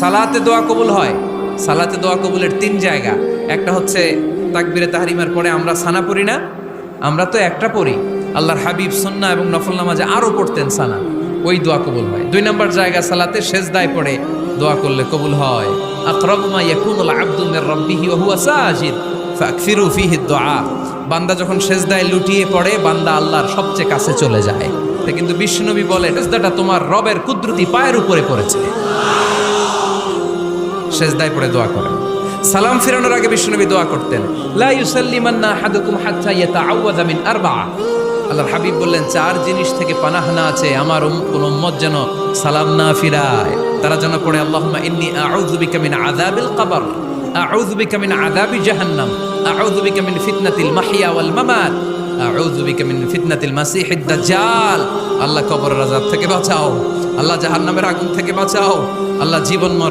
সালাতে দোয়া কবুল হয়। সালাতে দোয়া কবুলের 3 জায়গা। একটা হচ্ছে তাকবীরে তাহরিমার পরে আমরা সানা পড়ি না, আমরা তো একটা পড়ি। আল্লাহর হাবিব সুন্নাহ এবং নফল নামাজে আরো পড়তেন সানা, ওই দোয়া কবুল হয়। 2 নম্বর জায়গা সালাতে সেজদায় পড়ে দোয়া করলে কবুল হয়। আকরাবু মা ইয়াকুনুল আবদু মির রাব্বিহি ওয়া হুয়া সাজিদ ফাকসিরু ফিহি দুআ। বান্দা যখন সেজদায় লুটিয়ে পড়ে, বান্দা আল্লাহর সবচেয়ে কাছে চলে যায়। তা কিন্তু বিশ্বনবী বলে, সেজদাটা তোমার রবের কুদরতি পায়ের উপরে পড়েছে। সেজদায় পড়ে দোয়া করেন। সালাম ফিরানোর আগে বিশ্বনবী দোয়া করতেন, লা ইউসাল্লিমান্না আহাদুকুম হাত্তা ইয়াতাআওয়াযা মিন আরবা'a। আল্লাহর হাবিব বললেন, 4 জিনিস থেকে পানাহ না আছে আমার কোন উম্মত যেন সালাম না ফিরায়। তারা যেন পড়ে, আল্লাহুম্মা ইন্নী আউযু বিকা মিন আযাবিল কবর, আউযু বিকা মিন আযাবি জাহান্নাম, আউযু বিকা মিন ফিতনাতিল মাহইয়া ওয়াল মামাত, আউযু বিকা মিন ফিতনাতিল মাসিহিদ দাজ্জাল। আল্লাহ কবরের আযাব থেকে বাঁচাও, আল্লাহ জাহান্নামের আগুন থেকে বাঁচাও, আল্লাহ জীবন